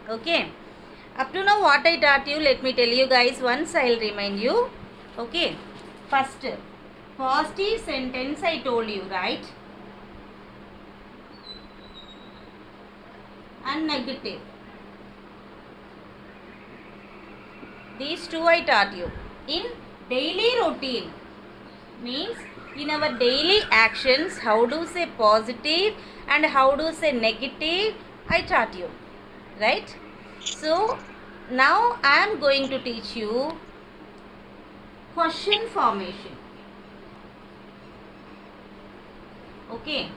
Okay, up to now what I taught you, let me tell you guys once. I'll remind you. Okay, first positive sentence I told you, right? And negative, these two I taught you. In daily routine means in our daily actions, how to say positive and how to say negative, I taught you, right? So now I am going to teach you question formation. Okay,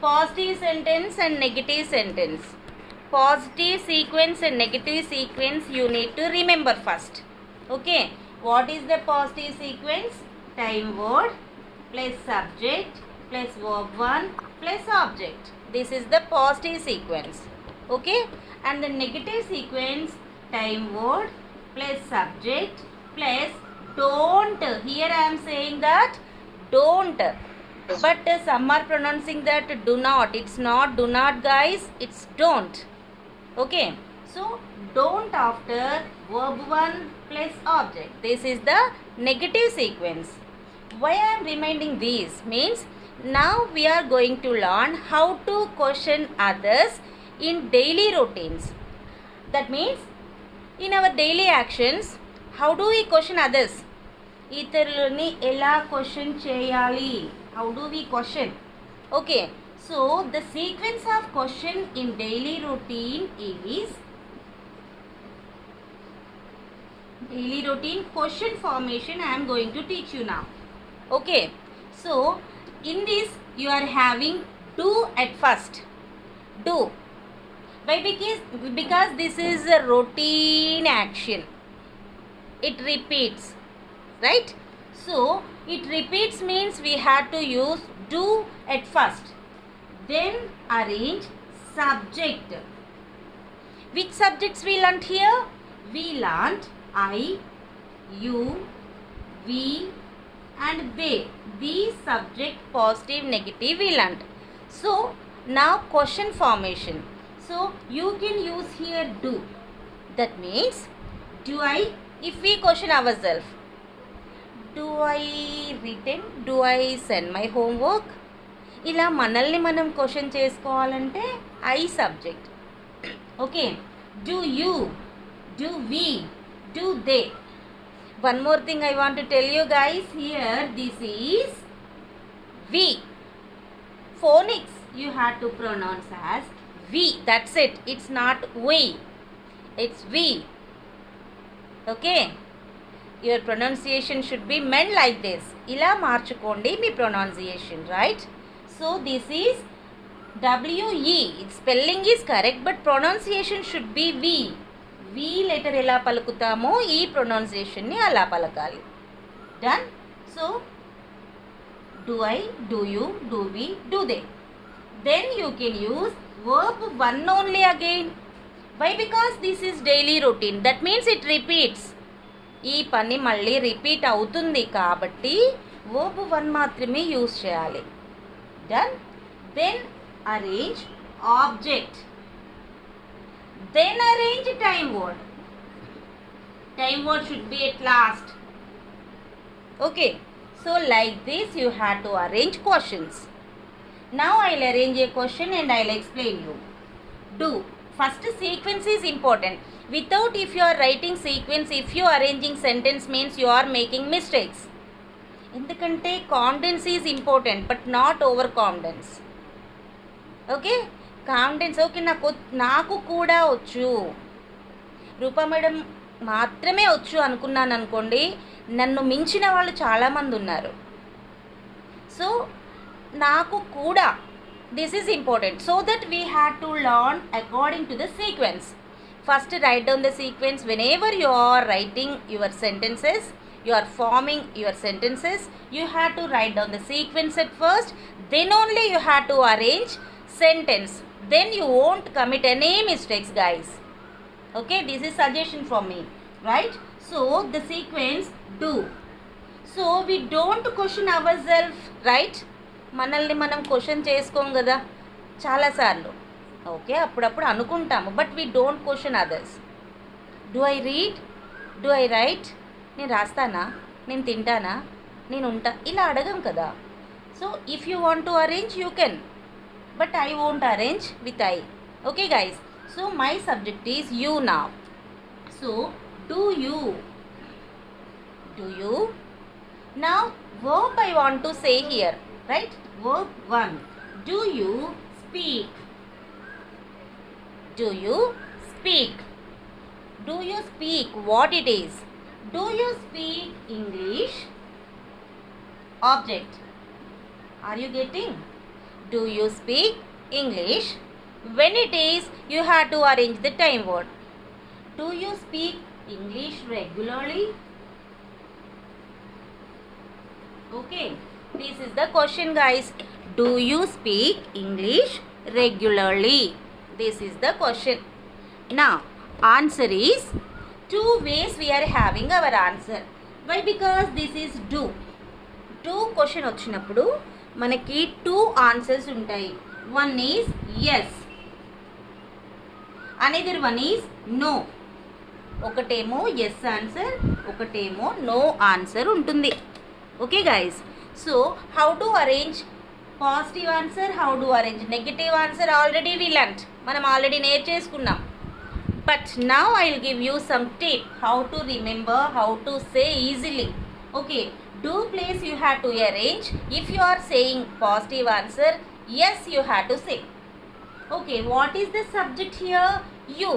positive sentence and negative sentence. Positive sequence and negative sequence you need to remember first. Okay, what is the positive sequence? Time word plus subject plus verb 1 plus object. This is the positive sequence. Okay, and the negative sequence, time word plus subject plus don't. Here I am saying that don't, but some are pronouncing that do not. It's not do not, guys, it's don't. Okay, so don't after verb 1 plus object. This is the negative sequence. Why I am reminding these means now we are going to learn how to question others in daily routines. That means in our daily actions, how do we question others? ఇతరులని ఎలా question చేయాలి? How do we question? Okay, so the sequence of question in daily routine is daily routine question formation. I am going to teach you now. Okay, so in this you are having do at first. Do. Why? Because this is a routine action. It repeats, right? So it repeats means we have to use do at first. Then arrange subject. Which subjects we learnt here? We learnt I, you, we and they. These subject positive, negative we learnt. So now question formation. So you can use here do. That means do I, if we question ourselves, do I return? Do I send my homework? ఇలా మనల్ని మనం question చేసుకోవాలంటే I subject. Okay, do you, do we, do they. One more thing I want to tell you guys here, this is V. Phonics you have to pronounce as V. That's it. It's not we, it's we. Okay, your pronunciation should be meant like this. ఇలా మార్చుకోండి మీ pronunciation, right? So this is we. Its spelling is correct but pronunciation should be we. We letter ఎలా పలుకుతామో ఈ pronunciation ని అలా పలకాలి. Done? So do I, do you, do we, do they. Then you can use verb 1 only again. Why? Because this is daily routine. That means it repeats. ఈ పని మళ్ళీ repeat అవుతుంది కాబట్టి verb 1 మాత్రమే యూజ్ చేయాలి. Done? Then arrange object. Then arrange time word. Time word should be at last. Okay, so like this you have to arrange questions. Now I'll arrange a question and I'll explain you. Do. First sequence is important. Without, if you are writing sequence, if you are arranging sentence means you are making mistakes. ఎందుకంటే confidence is important but not over confidence. Okay, confidence okay నాకు కూడా వచ్చు, రూపా madam మాత్రమే వచ్చు అనుకున్నాను అనుకోండి, నన్ను మించిన వాళ్ళు చాలామంది ఉన్నారు. సో నాకు కూడా, this is important. So that we have to learn according to the sequence. First write down the sequence. Whenever you are writing your sentences, you are forming your sentences, you have to write down the sequence at first, then only you have to arrange sentence, then you won't commit any mistakes, guys. Okay, this is suggestion from me, right? So the sequence do. So we don't question ourselves, right? మనల్ని మనం question చేసుకోం కదా చాలాసార్లు. Okay, అప్పుడప్పుడు అనుకుంటాము, but we don't question others. Do I read, do I right, నేను రాస్తానా, నేను తింటానా, నేను ఉంటా, ఇలా అడగం కదా. So if you want to arrange you can, but I won't arrange with I. Okay guys, so my subject is you now. So do you, do you. Now verb I want to say here, right? Verb 1, do you speak, do you speak, do you speak, what it is, do you speak English, object. Are you getting? Do you speak English? When it is, you have to arrange the time word. Do you speak English regularly? Okay, this is the question guys. Do you speak English regularly? This is the question. Now answer is, two ways we are having our answer. Why? Because this is do. Do question వచ్చినప్పుడు మనకి two answers ఉంటాయి. One is yes, another one is no. ఒకటేమో yes answer, ఒకటేమో no answer ఉంటుంది. Okay guys, so how to arrange positive answer, how to arrange negative answer already we learned, మనం already నేర్చేసుకున్నాం. But now I will give you some tip how to remember, how to say easily. Okay, do place you have to arrange. If you are saying positive answer, yes you have to say. Okay, what is the subject here? You.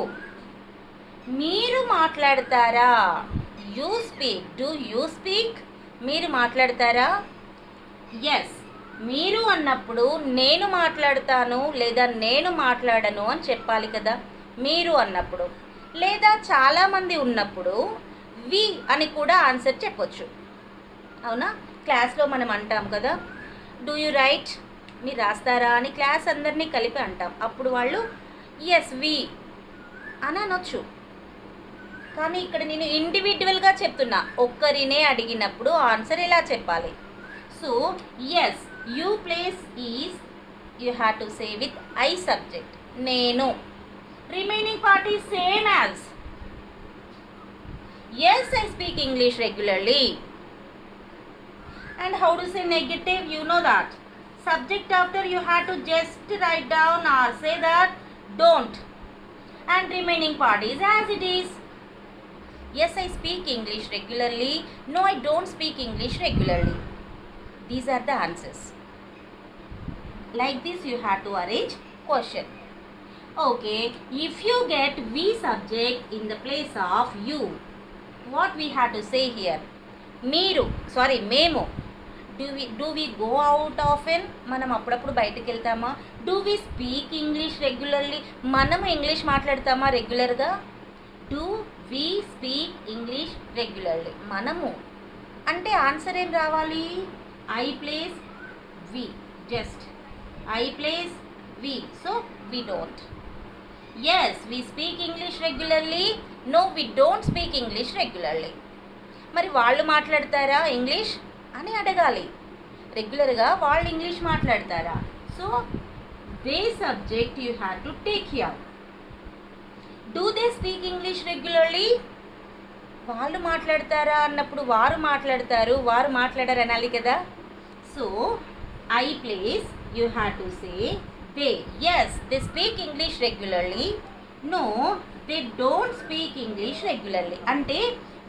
మీరు మాట్లాడతారా, you speak. Do you speak? మీరు మాట్లాడతారా. Yes, మీరు అన్నప్పుడు నేను మాట్లాడతాను లేదా నేను మాట్లాడను అని చెప్పాలి కదా మీరు అన్నప్పుడు. లేదా చాలామంది ఉన్నప్పుడు వి అని కూడా ఆన్సర్ చెప్పొచ్చు, అవునా. క్లాస్లో మనం అంటాం కదా, డూ యూ రైట్, మీరు రాస్తారా అని క్లాస్ అందరినీ కలిపి అంటాం. అప్పుడు వాళ్ళు ఎస్ వి అని అనొచ్చు. కానీ ఇక్కడ నేను ఇండివిజువల్గా చెప్తున్నా, ఒక్కరినే అడిగినప్పుడు ఆన్సర్ ఎలా చెప్పాలి. So yes, you place is, you have to say with I subject, నేను. Remaining part is same as yes I speak English regularly. And how to say negative, you know that. Subject after you have to just write down or say that don't. And remaining part is as it is. Yes, I speak English regularly. No, I don't speak English regularly. These are the answers. Like this you have to arrange question. Okay, if you get we subject in the place of you, what we have to say here? మేము. Do we go out often? మనం అప్పుడప్పుడు బయటకు వెళ్తామా. Do we speak English regularly? మనం English మాట్లాడతామా రెగ్యులర్గా. Do we speak English regularly? మనము అంటే answer ఏం రావాలి, I place we, just I place we, so we don't. Yes, we speak English regularly. No, we don't speak English regularly. మరి వాళ్ళు మాట్లాడతారా English అని అడగాలి. రెగ్యులర్గా వాళ్ళు ఇంగ్లీష్ మాట్లాడతారా. So they subject you have to take here. Do they speak English regularly? వాళ్ళు మాట్లాడతారా అన్నప్పుడు వారు మాట్లాడతారు, వారు మాట్లాడారు అనాలి కదా. So I place you have to say they. Yes, they speak English regularly. No, they don't speak English regularly. అంటే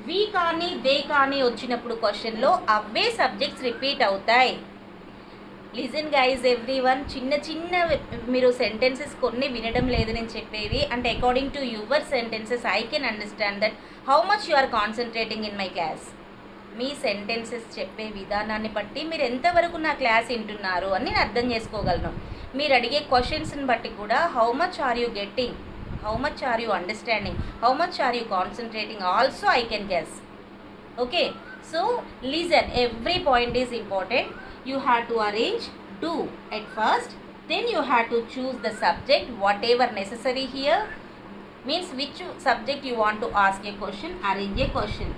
వి కానీ దే కానీ వచ్చినప్పుడు క్వశ్చన్లో అవే సబ్జెక్ట్స్ రిపీట్ అవుతాయి. లిజన్ గైజ్ ఎవ్రీవన్, చిన్న మీరు సెంటెన్సెస్ కొన్ని వినడం లేదు నేను చెప్పేవి. అంటే according to your sentences I can understand that how much you are concentrating in my class. మీ సెంటెన్సెస్ చెప్పే విధానాన్ని బట్టి మీరు ఎంతవరకు నా క్లాస్ వింటున్నారు అని నేను అర్థం చేసుకోగలను. మీరు అడిగే క్వశ్చన్స్ని బట్టి కూడా how much are you getting, how much are you understanding, how much are you concentrating also I can guess. Okay, so listen, every point is important. You have to arrange do at first, then you have to choose the subject whatever necessary here, means which subject you want to ask a question, arrange a question,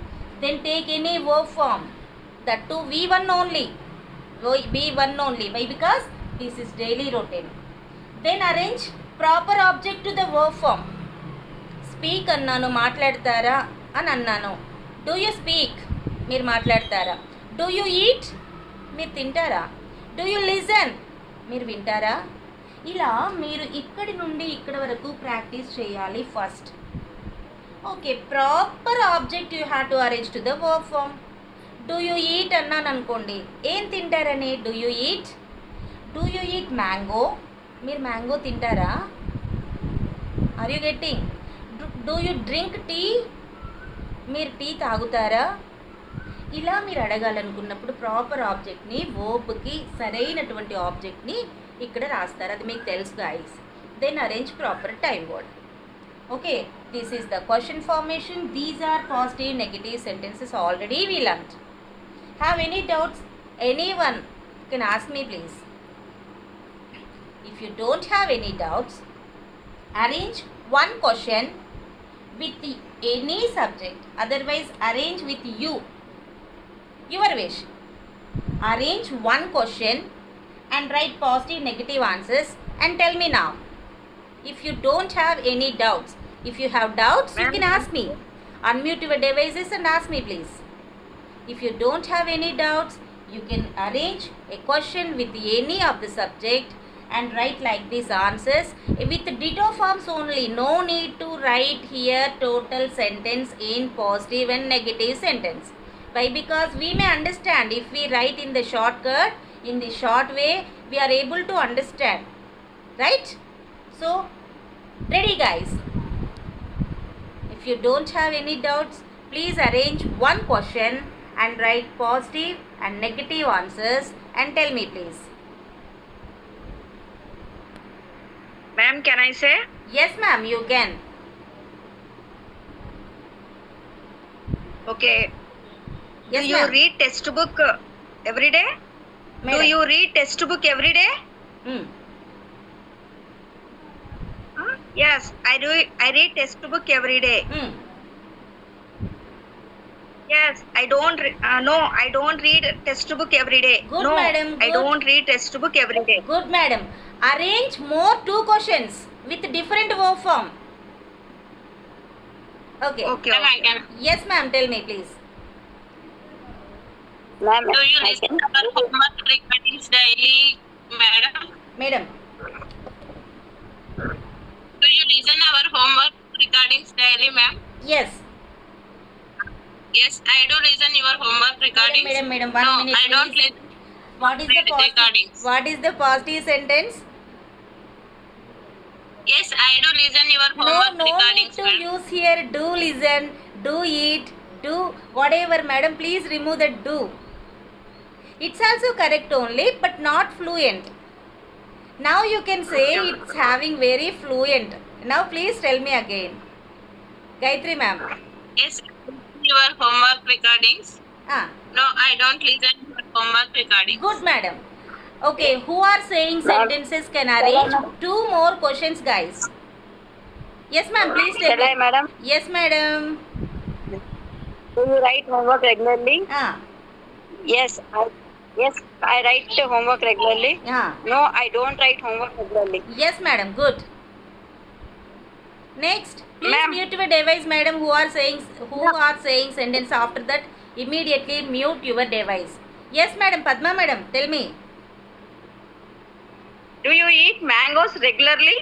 then take any verb form, that to v1 only, v1 only. Why? Because this is daily routine. Then arrange proper object to the verb form. Speak అన్నాను, మాట్లాడతారా అని అన్నాను. Do you speak, మీరు మాట్లాడతారా. Do you eat, మీరు తింటారా. Do you listen, మీరు వింటారా. ఇలా మీరు ఇక్కడి నుండి ఇక్కడ వరకు ప్రాక్టీస్ చేయాలి first. Okay, proper object you have to arrange to the verb form. Do you eat అన్నాను అనుకోండి, ఏం తింటారని. Do you eat, do you eat mango, మీరు మ్యాంగో తింటారా. Are you getting. Do you drink tea, మీరు tea తాగుతారా. ఇలా మీరు అడగాలనుకున్నప్పుడు ప్రాపర్ ఆబ్జెక్ట్ని, వర్బ్కి సరైనటువంటి ఆబ్జెక్ట్ని ఇక్కడ రాస్తారు. అది మీకు తెలుసు guys. Then arrange proper time word. Okay, this is the question formation. These are positive negative sentences already we learnt. Have any doubts? Anyone can ask me please. If you don't have any doubts, arrange one question with any subject. Otherwise, arrange with you. Your wish. Arrange one question and write positive negative answers and tell me now. If you don't have any doubts, if you have doubts, you can ask me. Unmute your devices and ask me please. If you don't have any doubts, you can arrange a question with any of the subject and write like these answers with ditto forms only. No need to write here total sentence in positive and negative sentence. Why? Because we may understand. If we write in the shortcut, in the short way, we are able to understand. Right? So, ready guys? If you don't have any doubts, please arrange one question and write positive and negative answers and tell me please. Ma'am, can I say? Yes ma'am, you can. Okay. Yes Do you ma'am. read textbook every day? Madam. Do you read textbook every day? Yes, I do. I read textbook every day. Yes, I don't. No, I don't read textbook every day. Good, no, madam, I good. don't read textbook every day. Good madam. Arrange more two questions with different verb form. Okay. Okay. Ma'am, I Okay. can. Yes ma'am, tell me please. Ma'am, Do you listen to our homework recordings daily, madam? Madam. Do you listen our homework recordings daily, ma'am? Yes. Yes, I do listen your homework recordings. Madam, 1 no, minute I don't please. listen. What is the Read positive? recordings. What is the positive sentence? Yes, I do listen your No homework need recordings, to madam. use here do listen, do eat, do whatever madam. Please remove the do. It's also correct only but not fluent. Now you can say it's having very fluent. Now please tell me again. Gayatri ma'am. Yes, I listen your homework recordings. Ah, No, I don't listen your homework recordings. good madam. Okay, who are saying sentences can arrange two more questions guys? Yes ma'am, please tell shall I, me. madam? Yes madam. Do you write homework regularly? Ah, Yes, I write homework regularly. ah. No, I don't write homework regularly. Yes, madam. Good. Next, please Ma'am. mute your device, madam. Who are saying sentence after that? Immediately mute your device. Yes, madam. Padma, madam. Tell me. Do you eat mangoes regularly?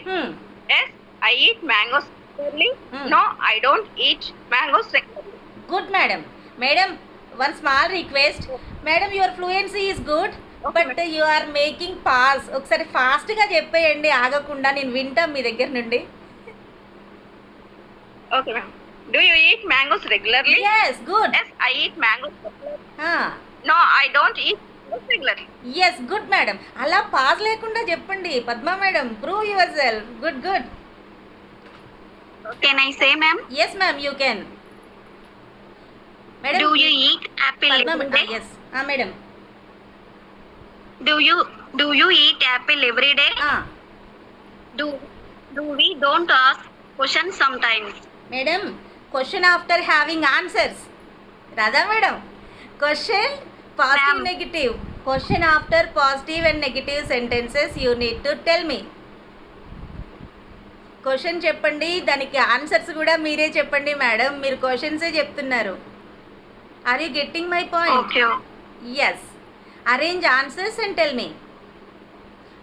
Yes, I eat mangoes regularly. No, I don't eat mangoes regularly. Good, madam. Madam, one small request. Madam, your fluency is good. Okay, But you are making pause. ఒకసారి ఫాస్ట్గా చెప్పేయండి ఆగకుండా నేను వింటాం మీ దగ్గర నుండి. Okay, ma'am. Do you eat mangoes regularly? Yes, good. Yes, I eat mangoes regularly. Ah. No, I don't eat mangoes regularly. Yes good madam. అలా పాజ్ లేకుండా చెప్పండి Padma madam. Prove yourself. Good good. Can I say, ma'am? Yes ma'am you can. Madam Do you eat apple Padma every day? Yes madam. Do you eat apple every day? Do we don't ask questions sometimes? Madam question after having answers Radha madam. Question positive Ma'am. Negative. Question after positive and negative sentences you need to tell me. Question చెప్పండి, దానికి answers కూడా మీరే చెప్పండి madam. మీరు క్వశ్చన్సే చెప్తున్నారు. Are you getting my point? Okay. Yes. Arrange answers and tell me.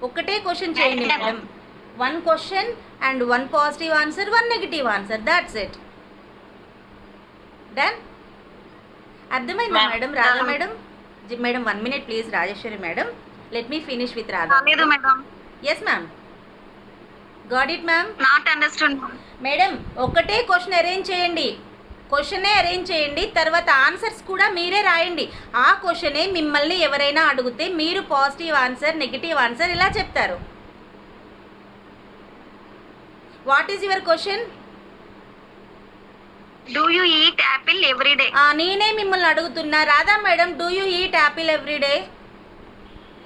ఒకటే question చేయండి madam. 1 question and 1 positive answer, 1 negative answer. That's it. Done. అర్థమైందా madam? Radha madam. Madam 1 minute please. Rajeshwari madam, let me finish with Radha. లేదు madam. Yes ma'am. Got it ma'am? Not understand. Madam ఒకటే question arrange చేయండి. క్వశ్చనే arrange చేయండి, తర్వాత answers కూడా మీరే రాయండి. ఆ క్వశ్చనే మిమ్మల్ని ఎవరైనా అడిగితే మీరు పాజిటివ్ ఆన్సర్, నెగిటివ్ ఆన్సర్ ఇలా చెప్తారు. What is your question? Do you eat apple every day? నేనే మిమ్మల్ని అడుగుతున్నా. Radha madam, do you eat apple every day?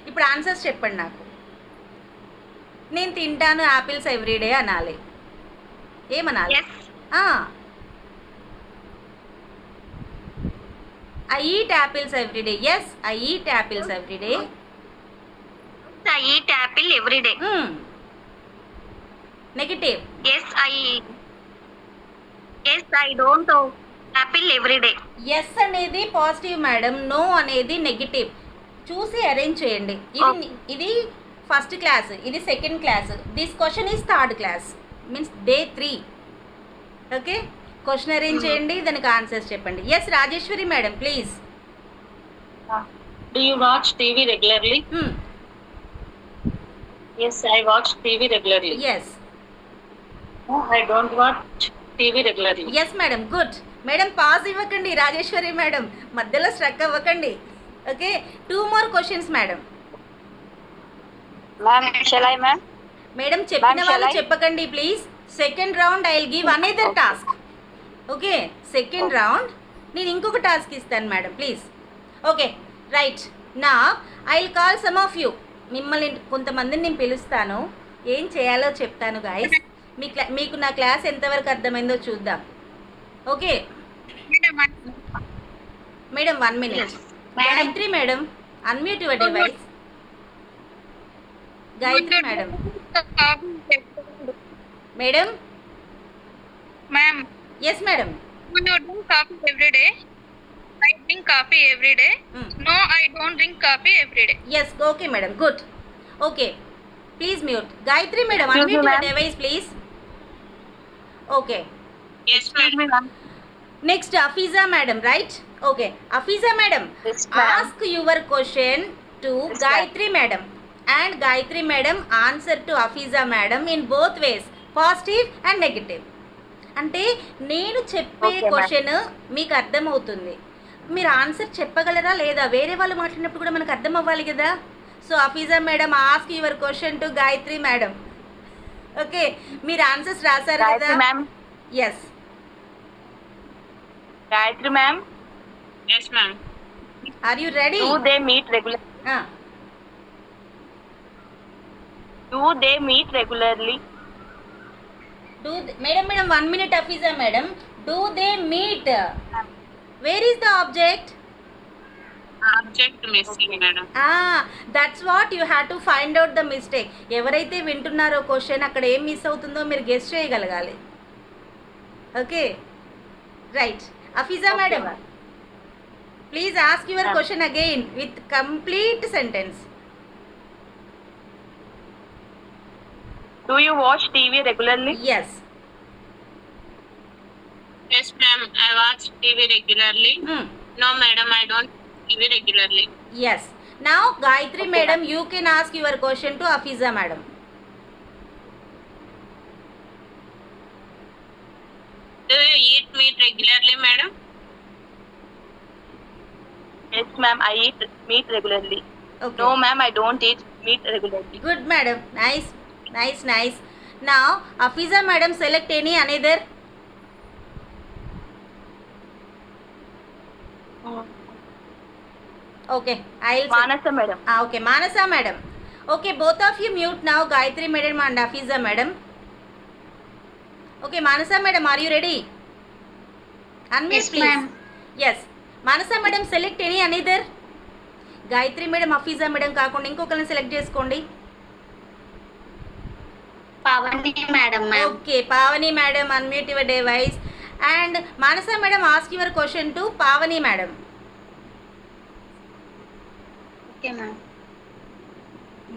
ఇప్పుడు ఆన్సర్స్ చెప్పండి నాకు. నేను తింటాను యాపిల్స్ ఎవ్రీడే అనాలి. ఏమనాలి? I eat apples everyday. Yes, I eat apples everyday. I eat apple every day. Negative. Yes, I don't eat apple every day. Yes అనేది positive madam, no అనేది negative. చూసి అరేంజ్ చేయండి. ఇది ఫస్ట్ క్లాస్, ఇది second class. This question is third class, means day 3. Okay, question arrange చేయండి, దానికి answers చెప్పండి. Yes Rajeshwari madam please. Do you watch TV regularly? Yes, I watch TV regularly. Yes. No, I don't watch TV regularly. Yes madam, good. Madam pause ఇవ్వకండి Rajeshwari madam, మధ్యలో struck అవ్వకండి. Okay, 2 more questions madam. Ma'am, shall I, ma'am? Madam చెప్పిన Ma'am, వాళ్ళు shall I? చెప్పకండి please. Second round I will give another task. Okay, second round నేను ఇంకొక task ఇస్తాను madam please. Okay right. నా I will call some of you. మిమ్మల్ని కొంతమందిని నేను పిలుస్తాను, ఏం చేయాలో చెప్తాను గాయస్. మీకు నా క్లాస్ ఎంతవరకు అర్థమైందో చూద్దాం. Okay madam 1 minute. Gayatri madam, unmute your device. Gayatri madam. Madam. Ma'am, yes madam. do you drink coffee every day? I drink coffee every day. No, I don't drink coffee every day. Yes, okay madam, good. Okay please mute. Gayatri madam, Excuse unmute me, your ma'am. Device please. Okay, Yes, ma'am. Next Afeeza madam, right? Okay Afeeza madam, Yes, ma'am. Ask your question to Yes, ma'am. Gayatri madam and Gayatri madam answer to Afeeza madam in both ways, positive and negative. అంటే నేను చెప్పే Okay, ma'am. Question మీకు అర్థమవుతుంది, మీరు answer చెప్పగలరా లేదా? వేరే వాళ్ళు మాట్లాడినప్పుడు కూడా మనకు అర్థం అవ్వాలి కదా. So Afeeza madam ask your question to Gayatri madam. Okay, మీరు ఆన్సర్స్ రాశారు కదా? Gayatri, ma'am. Yes. Gayatri, ma'am. Yes, ma'am. Are you ready? Do they meet regularly? Madam 1 minute Afeeza madam. Do they meet? Where is the object? Object missing, madam. That's what you have to find out the mistake. ఎవరైతే వింటున్నారో question, అక్కడ ఏం miss అవుతుందో మీరు guess చేయగలగాలి. Okay right. Afeeza Okay, madam, ma'am. Please ask your Ma'am. Question again with complete sentence. Do you watch TV regularly? Yes. Yes, ma'am. I watch TV regularly. No, madam, I don't TV regularly. Yes. Now Gayatri Okay, madam, you can ask your question to Afeeza madam. Do you eat meat regularly, madam? Yes, ma'am. I eat meat regularly. Okay. No, ma'am. I don't eat meat regularly. Good, madam. Nice. Now, Afiza madam, select any another. Okay, I'll. Manasa, madam. Okay, Manasa madam. Okay, both of you mute now. Gayatri madam and Afiza madam. Okay, Manasa madam, are you ready? Unmute, Yes, please. ma'am. Yes. Manasa madam, select any another. Gayatri madam, Afiza madam కాకుండా ఇంకొకరిని select చేసుకోండి. Pavani madam, ma'am. Okay, Pavani madam, unmute your device. And Manasa madam, ask your question to Pavani madam. Okay, ma'am.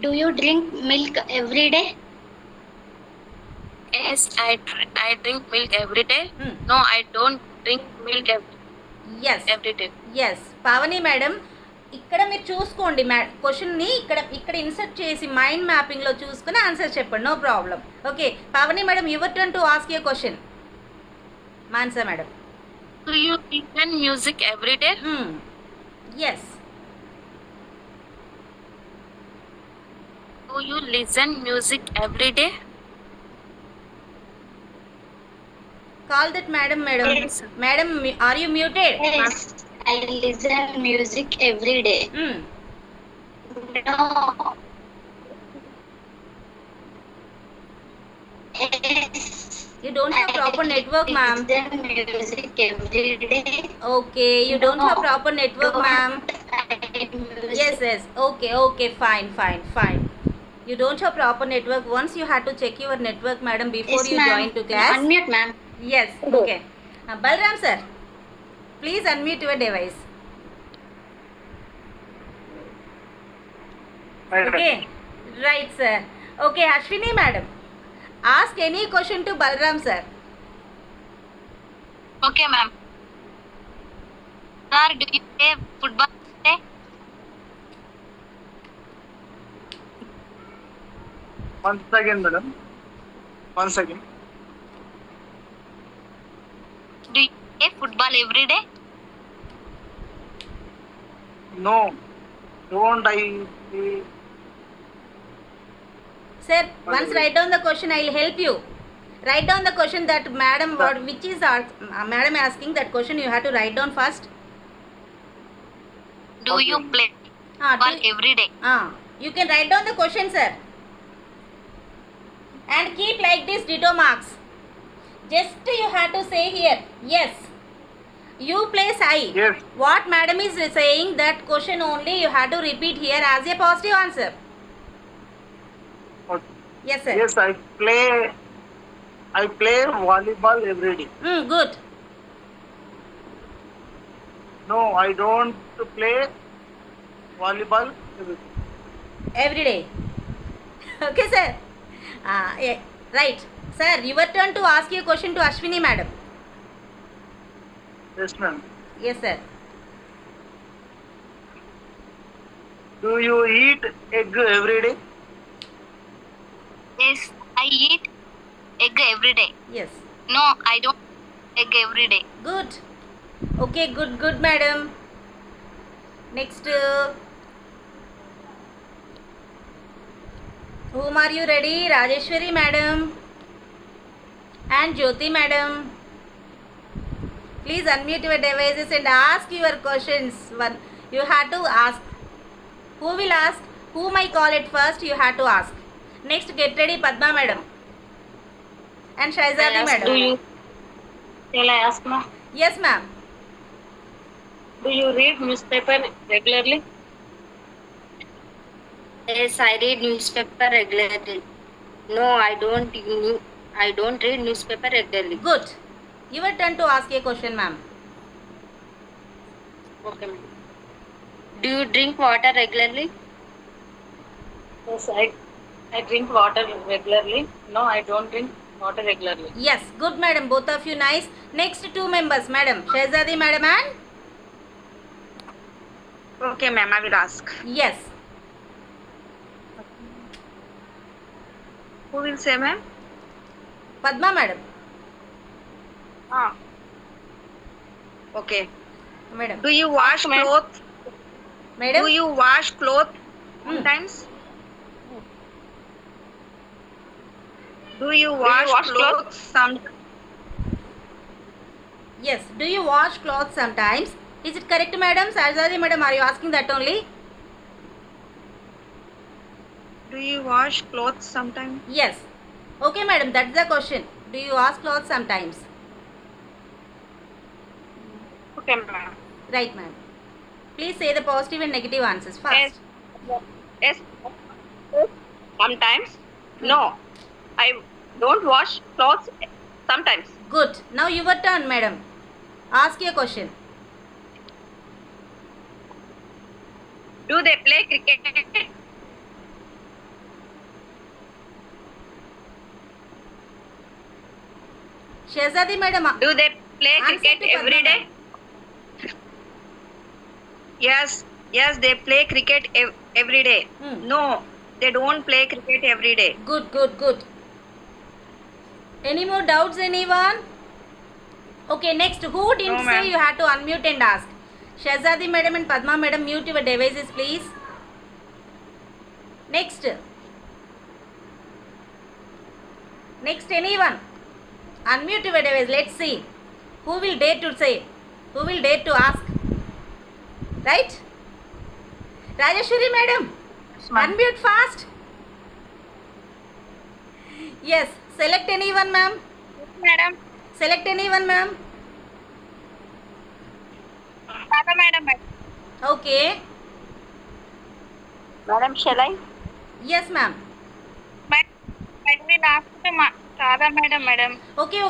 Do you drink milk every day? Yes, I drink milk every day. Hmm. No, I don't drink milk Yes. every day. Yes Pavani madam, ఇక్కడ మీరు చూసుకోండి క్వశ్చన్ని ఇక్కడ insert చేసి mind మ్యాపింగ్లో చూసుకుని answer చెప్పండి, no problem. Okay Pavani madam, your turn to ask a question. Mansa madam. Do you listen music every day? Yes. Do you listen music every day? Call that madam. Yes. Madam, are you muted? Yes, I listen music every day. No. Yes. You don't have proper network, ma'am. I listen music every day. Okay, you don't have proper network, ma'am. Yes. Yes. Okay, fine. You don't have proper network. Once you had to check your network, madam, before Yes, you ma'am. join to class. Unmute, ma'am. Yes, okay. Balram sir, please unmute your device. Okay, right sir. Okay, Ashwini madam, ask any question to Balram sir. Okay, ma'am. Sir, do you play football today? Once again, madam. Once again. Do you play football every day? No. Don't I? Sir, once write down the question, I will help you. Write down the question that madam, which is madam asking that question, you have to write down first. Do you Okay. play football every day? You can write down the question, sir. And keep like this ditto marks. Just you have to say here, yes. You place I. Yes. What madam is saying, that question only you have to repeat here as a positive answer. Okay. Yes, sir. Yes, I play volleyball every day. Good. No, I don't play volleyball every day. Every day. Okay, sir. Yeah, right. Sir, your turn to ask a question to Ashwini madam. Yes, ma'am. Yes, sir. Do you eat egg every day? Yes, I eat egg every day. Yes. No, I don't egg every day. Good. Okay, good madam. Next, whom are you ready? Rajeshwari madam and Jyoti madam. Please unmute your devices and ask your questions. One, you have to ask. Who will ask? Whom I call it first, you have to ask. Next, get ready, Padma madam and Shaizadi madam. Shall I ask, ma? Yes, ma'am. Do you read newspaper regularly? Yes, I read newspaper regularly. No, I don't read newspaper regularly. Good. Your turn to ask a question, ma'am. Okay, ma'am. Do you drink water regularly? Yes, I drink water regularly. No, I don't drink water regularly. Yes, good madam, both of you nice. Next two members, madam, Shehzadi madam and Okay, ma'am, I will ask. yes, Who will say, ma'am? Padma madam. Okay. Madam. Do you wash clothes? Madam. Do you wash clothes Hmm. sometimes? Do you wash clothes sometimes? Yes. Do you wash clothes sometimes? Is it correct, madam? Shehzadi madam, are you asking that only? Do you wash clothes sometimes? Yes. Okay, madam, that's the question. Do you wash clothes sometimes? Okay, ma'am. Right, ma'am. Please say the positive and negative answers first. Yes. Sometimes. No. I don't wash clothes sometimes. Good. Now your turn, madam. Ask your question. Do they play cricket? Shehzadi madam. Do they play Answer cricket to every Padma, day? Yes, they play cricket every day. No, they don't play cricket every day. Good. Any more doubts, anyone? Okay, next. Who didn't No, say ma'am. you had to unmute and ask? Shehzadi madam and Padma madam, mute your devices, please. Next, anyone? Unmute your device. Let's see. Who will dare to say? Who will dare to ask? Right? Rajeshwari madam, unmute fast. Yes. Select anyone, ma'am. Madam. Select anyone, ma'am. Madam. Okay. Madam, shall I? Yes, ma'am. I will ask to Radha madam. Okay.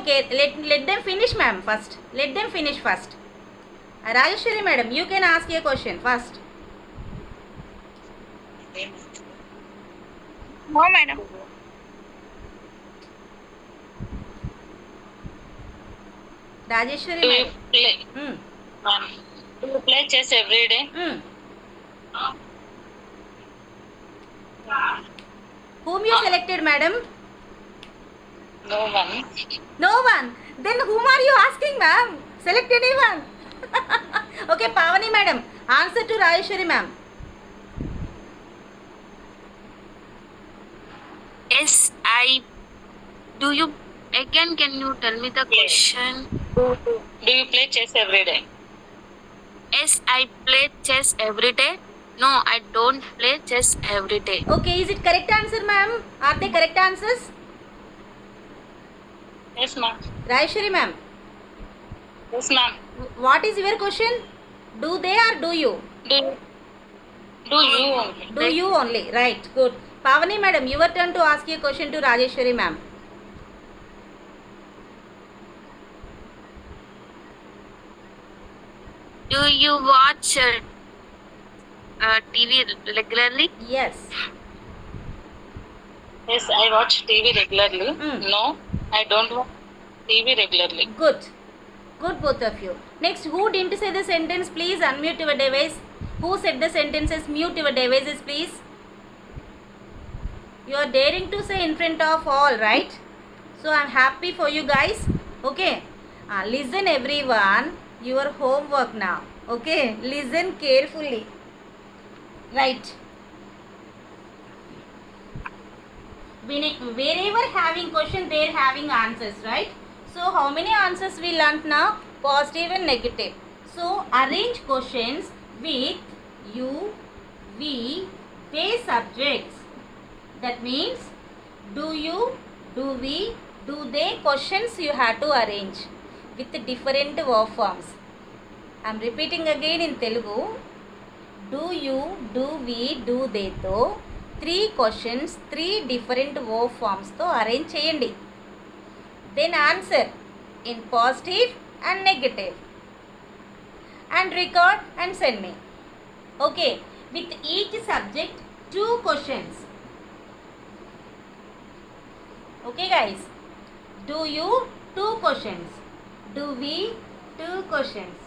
Let them finish, ma'am, first. Let them finish first. Rajeshwari madam, you can ask your question first. No, madam. Rajeshwari Do you madam. play? Do you play chess every day? Whom you selected, madam? No one. No one. Then whom are you asking, ma'am? Select anyone. Okay, Pavani madam, answer to Rajeshwari ma'am. Yes, do you again? Can you tell me the question? Do you play chess every day? Yes, I play chess every day. No, I don't play chess every day. Okay, is it correct answer, ma'am? Are they correct answers? Yes, ma'am. Rajeshwari ma'am, Yes, ma'am. what is your question? Do they or do you? Do you only? Do you only? Right, good. Pavani madam, your turn to ask your question to Rajeshwari ma'am. Do you watch TV regularly? Yes. Yes, I watch TV regularly. No, I don't watch TV regularly. Good, both of you. Next, who didn't say the sentence? Please unmute your device. Who said the sentences? Mute your devices, please. You are daring to say in front of all, right? So I'm happy for you guys. Okay. Listen everyone. Your homework now. Okay. Listen carefully. Right. Wherever having question, there having answers, right? So how many answers we learnt now? Positive and negative. So arrange questions with you, we, they subjects. That means do you, do we, do they questions you have to arrange with different verb forms. I am repeating again in Telugu. Do you, do we, do they తో 3 questions 3 different verb forms తో arrange చేయండి. Then answer in positive and negative and record and send me. Okay, with each subject 2 questions. Okay guys, do you 2 questions, do we 2 questions,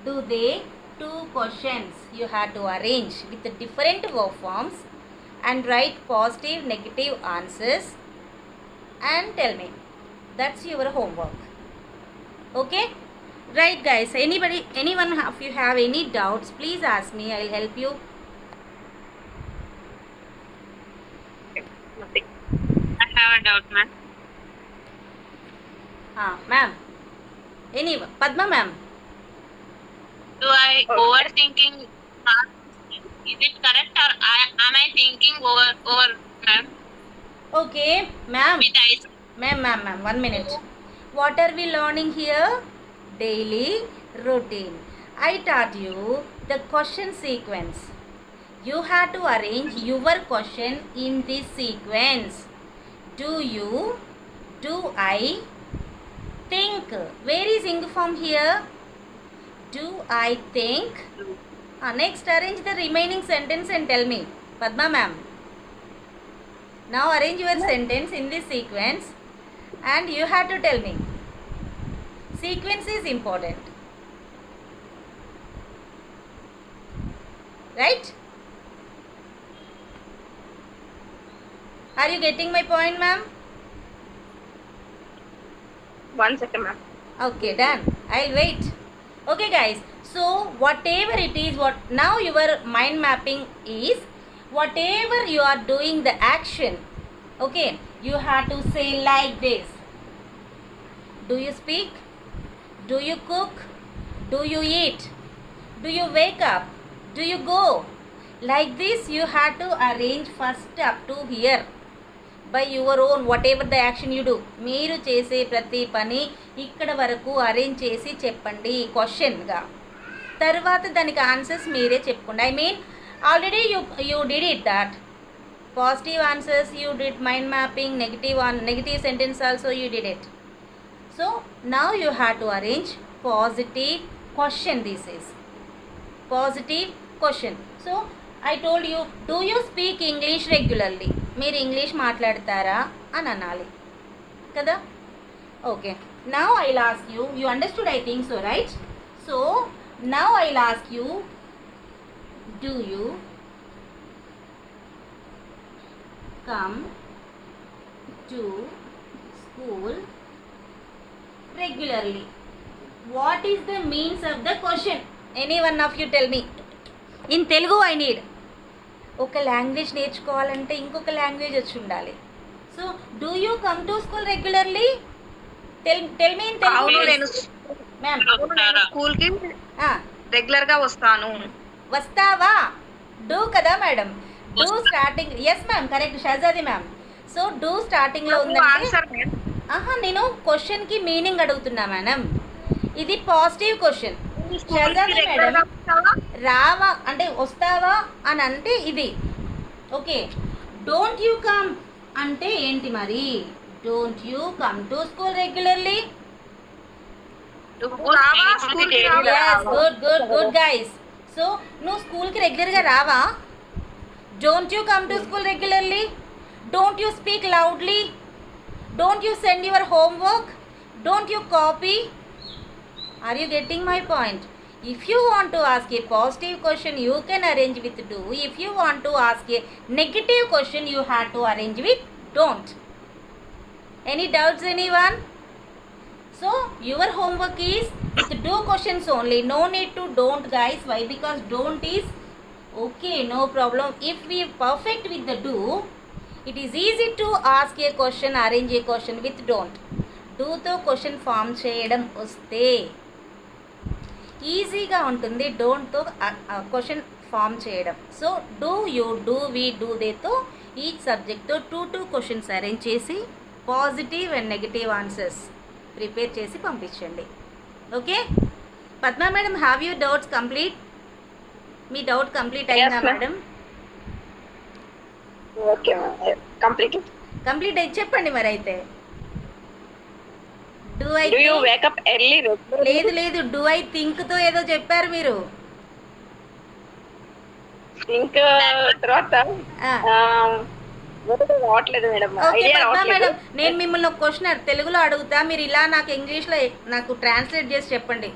do they 2 questions. You have to arrange with the different verb forms and write positive negative answers and tell me. That's your homework. Okay, right guys, anyone if you have any doubts, please ask me. I'll help you. Nothing. I have a doubt, ma'am. Ma'am, anyone? Padma ma'am. Do I overthinking? Is it correct or am I thinking over, ma'am? Okay, ma'am. With eyes. Ma'am, 1 minute. What are we learning here? Daily routine. I taught you the question sequence. You have to arrange your question in this sequence. Do you? Do I? Think. Where is ing form here? Do I think? Next, arrange the remaining sentence and tell me. Padma ma'am. Now arrange your sentence in this sequence and you have to tell me. Sequence is important. Right? Are you getting my point, ma'am? 1 second, ma'am. Okay, done. I'll wait. Okay, guys. So whatever it is, what now your mind mapping is, whatever you are doing the action, okay, you have to say like this. Do you speak? Do you cook? Do you eat? Do you wake up? Do you go? Like this you have to arrange first up to here by your own, whatever the action you do. మీరు చేసే ప్రతి పని ఇక్కడ వరకు arrange చేసి చెప్పండి క్వశ్చన్గా. తర్వాత దానికి ఆన్సర్స్ మీరే చెప్పుకోండి. I mean already you did it that. Positive answers you did mind mapping, negative sentence also you did it. So now you have to arrange positive question. This is positive question. So I told you, do you speak English regularly? మీరు English మాట్లాడతారా అని అనాలి కదా. Okay, now I last you, you understood I think so, right? So now I last you, do you come to school regularly? What is the means of the question? Any one of you tell me. In Telugu I need. ఒక language నేర్చుకోవాలంటే ఇంకొక language వచ్చి ఉండాలి. So do you come to school regularly? Tell me in Telugu. అవును, నేను ma'am school కి regular గా వస్తాను. వస్తావా? డూ కదా madam. Do starting. Yes ma'am, correct Shahzadi ma'am. So do starting లో ఉందంటే ఆన్సర్ నేను క్వశ్చన్ కి మీనింగ్ అడుగుతున్నా మేడం. ఇది పాజిటివ్ క్వశ్చన్. షహజాది మేడం, రావా అంటే వస్తావా అని అంటే ఇది. ఓకే, డోంట్ యూ కమ్ అంటే ఏంటి మరి? Don't you come to school regularly? Good good good guys. So నువ్వు స్కూల్కి రెగ్యులర్గా రావా? Don't you come to school regularly? Don't you speak loudly? Don't you send your homework? Don't you copy? Are you getting my point? If you want to ask a positive question, you can arrange with do. If you want to ask a negative question, you have to arrange with don't. Any doubts, anyone? So your homework is with do questions only. No need to don't, guys. Why? Because don't is okay, no problem. If we perfect with the do, it is easy to ask a question, arrange a question with don't. Do తో question form చేయడం వస్తే ఈజీగా ఉంటుంది డోంట్తో question form చేయడం. So do, you, do, we, do దేతో each సబ్జెక్ట్తో two questions arrange చేసి positive and negative answers prepare చేసి పంపించండి. Okay Padma madam, have you doubts complete? మీ డౌట్ కంప్లీట్ అయిందా మేడం? ఓకే, కంప్లీట్ అయి చెప్పండి మరి అయితే. Do I Do you wake up early? లేదు లేదు, డూ ఐ థింక్ తో ఏదో చెప్పారు మీరు. థింక్ తర్వాత రావట్లేదు మేడం. ఓకే ఐడియా పద్మా రావట్లేదు. మేడం, నేను మిమ్మల్ని ఒక క్వశ్చన్ తెలుగులో అడుగుతా, మీరు ఇలా నాకు ఇంగ్లీష్లో నాకు ట్రాన్స్లేట్ చేసి చెప్పండి.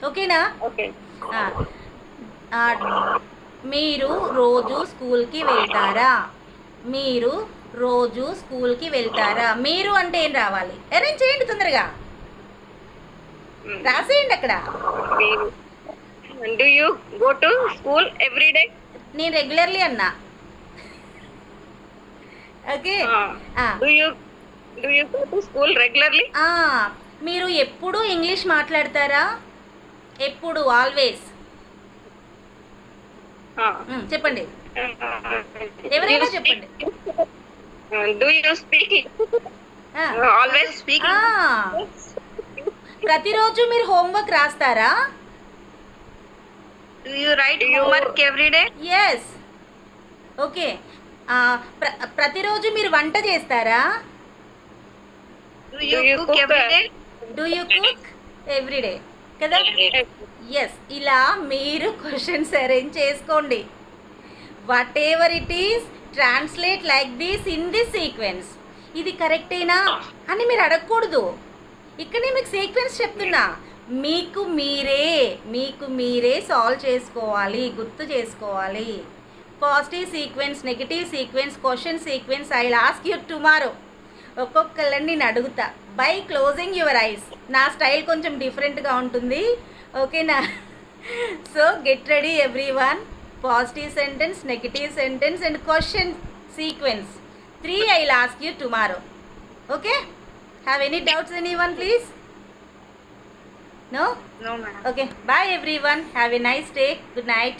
ఓకేనా? ఓకే. మీరు రోజు స్కూల్కి వెళ్తారా? మీరు రోజు స్కూల్కి వెళ్తారా? మీరు అంటే ఏం రావాలి? అరేంజ్ చేయండి తొందరగా, రాసేయండి అక్కడ. Do you go to school every day? నేను రెగ్యులర్లీ అన్నా. Okay, Do you go to school regularly? మీరు ఎప్పుడు ఇంగ్లీష్ మాట్లాడతారా? ఎప్పుడు, ఆల్వేస్. చెప్పండి, ఎవరైనా చెప్పండి. Do you speak? Always speak. ప్రతిరోజు మీరు హోంవర్క్ రాస్తారా? Do you write homework every day? Yes. Okay, ప్రతిరోజు మీరు వంట చేస్తారా? Do you cook every day? Do you cook everyday కదా? ఎస్, ఇలా మీరు క్వశ్చన్స్ అరేంజ్ చేసుకోండి. Whatever it is translate like this in this sequence. ఇది కరెక్టేనా అని మీరు అడగకూడదు. ఇక్కడే మీకు సీక్వెన్స్ చెప్తున్నా, మీకు మీరే సాల్వ్ చేసుకోవాలి, గుర్తు చేసుకోవాలి. Positive sequence, negative sequence, question sequence I will ask you tomorrow. ఒక్కొక్కళ్ళని నేను అడుగుతా బై క్లోజింగ్ యువర్ ఐస్. నా స్టైల్ కొంచెం డిఫరెంట్గా ఉంటుంది, ఓకేనా? So get ready everyone. Positive sentence, negative sentence and question sequence 3 I will ask you tomorrow. Okay? Have any doubts anyone please? No? No, madam. Okay. Bye everyone. Have a nice day. Good night.